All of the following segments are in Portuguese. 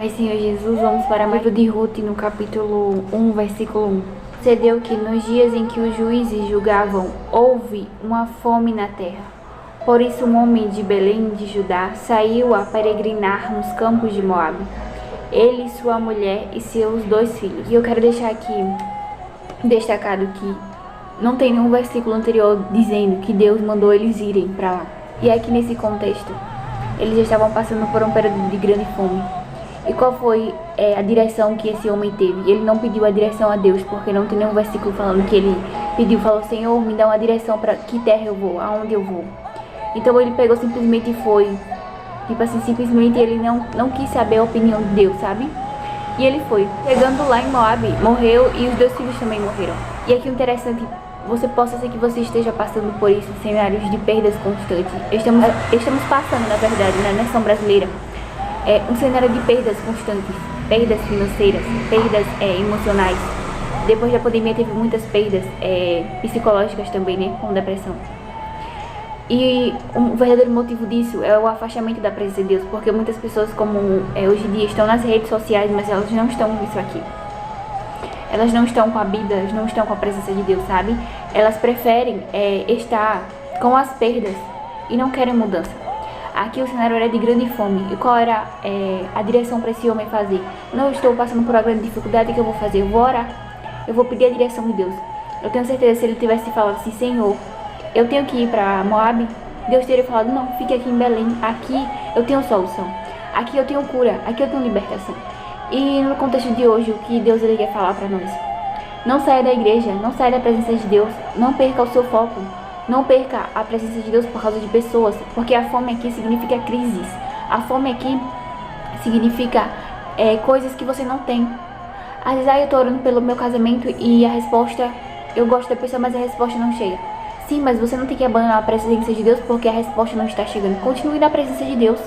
Pai, Senhor Jesus, vamos para o livro de Ruth, no capítulo 1, versículo 1. Sucedeu que nos dias em que os juízes julgavam, houve uma fome na terra. Por isso um homem de Belém de Judá saiu a peregrinar nos campos de Moabe, ele, sua mulher e seus 2 filhos. E eu quero deixar aqui destacado que não tem nenhum versículo anterior dizendo que Deus mandou eles irem para lá. E aqui nesse contexto, eles já estavam passando por um período de grande fome. E qual foi a direção que esse homem teve? Ele não pediu a direção a Deus, porque não tem nenhum versículo falando que ele pediu, falou: Senhor, me dá uma direção para que terra eu vou, aonde eu vou. Então ele pegou simplesmente e foi. Tipo assim, simplesmente ele não quis saber a opinião de Deus, sabe? E ele foi. Chegando lá em Moabe, morreu e os 2 filhos também morreram. E aqui o interessante, possa ser que você esteja passando por isso, cenários de perdas constantes. Estamos passando, na verdade, na nação brasileira, um cenário de perdas constantes, perdas financeiras, perdas emocionais. Depois da pandemia teve muitas perdas psicológicas também, né, com depressão. E o verdadeiro motivo disso é o afastamento da presença de Deus, porque muitas pessoas, como hoje em dia, estão nas redes sociais, mas elas não estão nisso aqui. Elas não estão com a Bíblia, elas não estão com a presença de Deus, sabe? Elas preferem estar com as perdas e não querem mudança. Aqui o cenário era de grande fome. E qual era a direção para esse homem fazer? Não estou passando por uma grande dificuldade, o que eu vou fazer? Eu vou orar. Eu vou pedir a direção de Deus. Eu tenho certeza que se ele tivesse falado assim: Senhor, eu tenho que ir para Moabe, Deus teria falado: não, fique aqui em Belém. Aqui eu tenho solução. Aqui eu tenho cura. Aqui eu tenho libertação. E no contexto de hoje, o que Deus ele quer falar para nós? Não saia da igreja, não saia da presença de Deus, não perca o seu foco. Não perca a presença de Deus por causa de pessoas, porque a fome aqui significa crises. A fome aqui significa coisas que você não tem. Às vezes, eu tô orando pelo meu casamento e a resposta, eu gosto da pessoa, mas a resposta não chega. Sim, mas você não tem que abandonar a presença de Deus porque a resposta não está chegando. Continue na presença de Deus.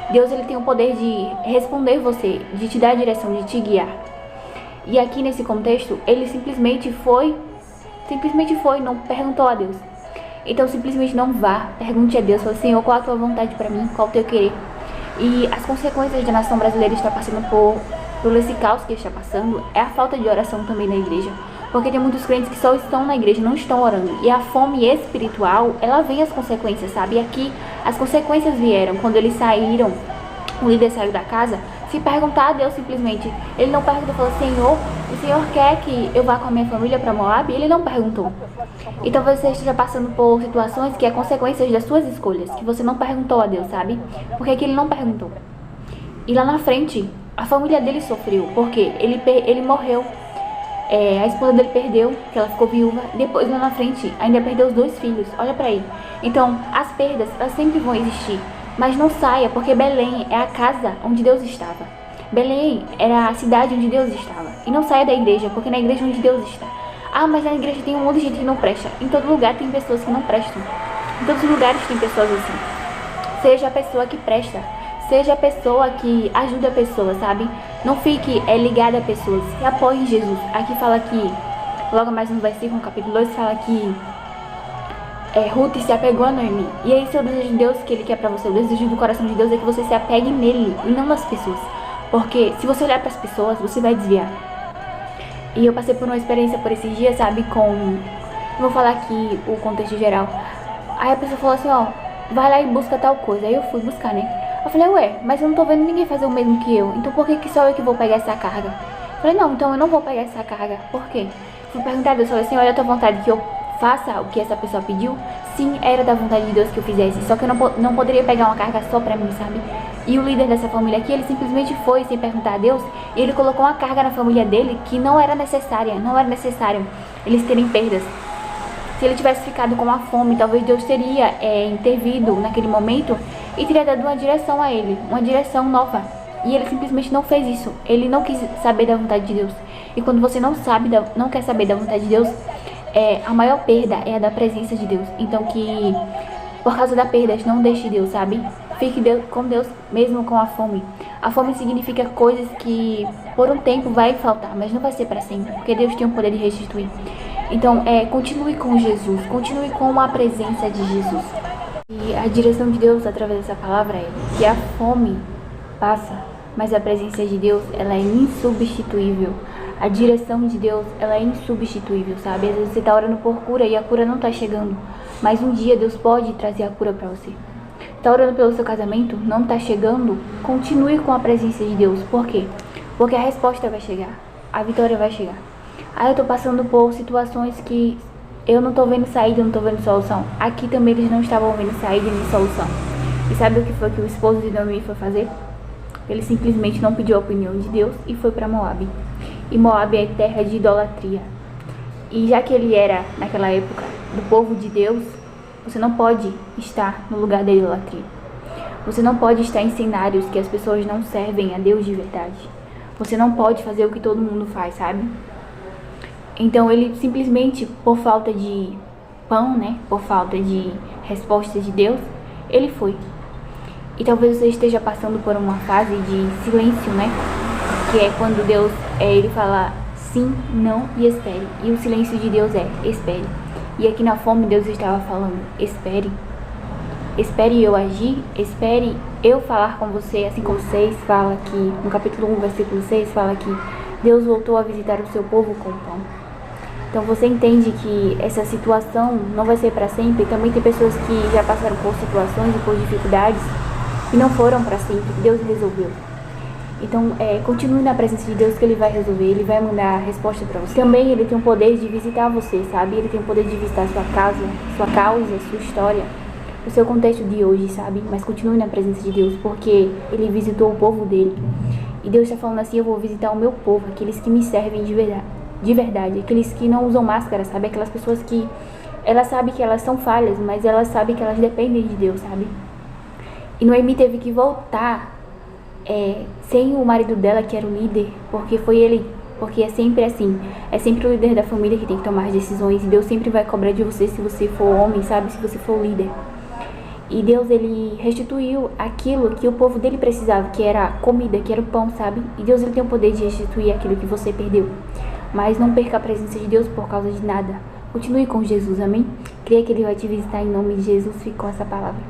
Deus ele tem o poder de responder você, de te dar a direção, de te guiar. E aqui nesse contexto, ele simplesmente foi, não perguntou a Deus. Então simplesmente não vá, pergunte a Deus, fala: Senhor, qual a tua vontade para mim, qual o teu querer. E as consequências da nação brasileira está passando por esse caos que está passando, é a falta de oração também na igreja. Porque tem muitos crentes que só estão na igreja, não estão orando. E a fome espiritual, ela vem as consequências, sabe? E aqui as consequências vieram quando eles saíram, o líder saiu da casa. Se perguntar a Deus simplesmente, ele não perguntou, falou: Senhor, o Senhor quer que eu vá com a minha família para Moabe? Ele não perguntou. Então você esteja passando por situações que é consequências das suas escolhas, que você não perguntou a Deus, sabe? Porque aqui ele não perguntou. E lá na frente, a família dele sofreu, porque ele morreu. A esposa dele perdeu, que ela ficou viúva. Depois, lá na frente, ainda perdeu os 2 filhos. Olha pra aí. Então, as perdas, elas sempre vão existir. Mas não saia, porque Belém é a casa onde Deus estava. Belém era a cidade onde Deus estava. E não saia da igreja, porque na igreja onde Deus está. Ah, mas na igreja tem um monte de gente que não presta. Em todo lugar tem pessoas que não prestam. Em todos os lugares tem pessoas assim. Seja a pessoa que presta. Seja a pessoa que ajuda a pessoa, sabe? Não fique ligada a pessoas. Se apoie em Jesus. Aqui fala que, logo mais no versículo, no capítulo 2, fala que Ruth se apegou a Noemi. E esse é o desejo de Deus que ele quer pra você. O desejo do coração de Deus é que você se apegue nele e não nas pessoas. Porque se você olhar para as pessoas, você vai desviar. E eu passei por uma experiência por esses dias, sabe, vou falar aqui o contexto geral. Aí a pessoa falou assim: ó, vai lá e busca tal coisa. Aí eu fui buscar, né? Eu falei: ué, mas eu não tô vendo ninguém fazer o mesmo que eu. Então por que só eu que vou pegar essa carga? Eu falei: não, então eu não vou pegar essa carga. Por quê? Fui perguntar a Deus, falei assim: olha, a tua vontade que eu faça o que essa pessoa pediu? Sim, era da vontade de Deus que eu fizesse. Só que eu não poderia pegar uma carga só pra mim, sabe? E o líder dessa família aqui, ele simplesmente foi sem perguntar a Deus. E ele colocou uma carga na família dele que não era necessária. Não era necessário eles terem perdas. Se ele tivesse ficado com uma fome, talvez Deus teria intervido naquele momento e teria dado uma direção a ele, uma direção nova. E ele simplesmente não fez isso. Ele não quis saber da vontade de Deus. E quando você não quer saber da vontade de Deus, a maior perda é a da presença de Deus. Então que, por causa da perda, não deixe Deus, sabe? Fique com Deus mesmo com a fome. A fome significa coisas que por um tempo vai faltar, mas não vai ser para sempre, porque Deus tem o poder de restituir. Então, continue com Jesus, continue com a presença de Jesus. E a direção de Deus através dessa palavra é que a fome passa, mas a presença de Deus, ela é insubstituível. A direção de Deus, ela é insubstituível, sabe? Às vezes você tá orando por cura e a cura não tá chegando, mas um dia Deus pode trazer a cura para você. Tá orando pelo seu casamento, não tá chegando, continue com a presença de Deus. Por quê? Porque a resposta vai chegar, a vitória vai chegar. Eu tô passando por situações que eu não tô vendo saída, eu não tô vendo solução. Aqui também eles não estavam vendo saída nem solução. E sabe o que foi que o esposo de Noemi foi fazer? Ele simplesmente não pediu a opinião de Deus e foi para Moabe. E Moabe é terra de idolatria. E já que ele era, naquela época, do povo de Deus, você não pode estar no lugar da idolatria. Você não pode estar em cenários que as pessoas não servem a Deus de verdade. Você não pode fazer o que todo mundo faz, sabe? Então ele simplesmente, por falta de pão, né? Por falta de resposta de Deus, ele foi. E talvez você esteja passando por uma fase de silêncio, né? Que é quando Deus, ele fala sim, não e espere. E o silêncio de Deus é espere. E aqui na fome Deus estava falando, espere. Espere eu agir, espere eu falar com você, assim como 6 fala aqui, no capítulo 1, versículo 6, fala que Deus voltou a visitar o seu povo com pão. Então você entende que essa situação não vai ser para sempre. Também tem pessoas que já passaram por situações e por dificuldades e não foram para sempre, Deus resolveu. Então continue na presença de Deus que Ele vai resolver, Ele vai mandar a resposta para você. Também Ele tem o poder de visitar você, sabe? Ele tem o poder de visitar sua casa, sua causa, sua história, o seu contexto de hoje, sabe? Mas continue na presença de Deus, porque Ele visitou o povo dele. E Deus está falando assim, eu vou visitar o meu povo, aqueles que me servem de verdade, aqueles que não usam máscara, sabe? Aquelas pessoas que elas sabem que elas são falhas, mas elas sabem que elas dependem de Deus, sabe? E Noemi teve que voltar sem o marido dela, que era o líder, porque foi ele, porque é sempre assim, é sempre o líder da família que tem que tomar as decisões, e Deus sempre vai cobrar de você se você for homem, sabe? Se você for o líder. E Deus, ele restituiu aquilo que o povo dele precisava, que era a comida, que era o pão, sabe? E Deus, ele tem o poder de restituir aquilo que você perdeu. Mas não perca a presença de Deus por causa de nada. Continue com Jesus, amém? Creia que Ele vai te visitar em nome de Jesus. Fique com essa palavra.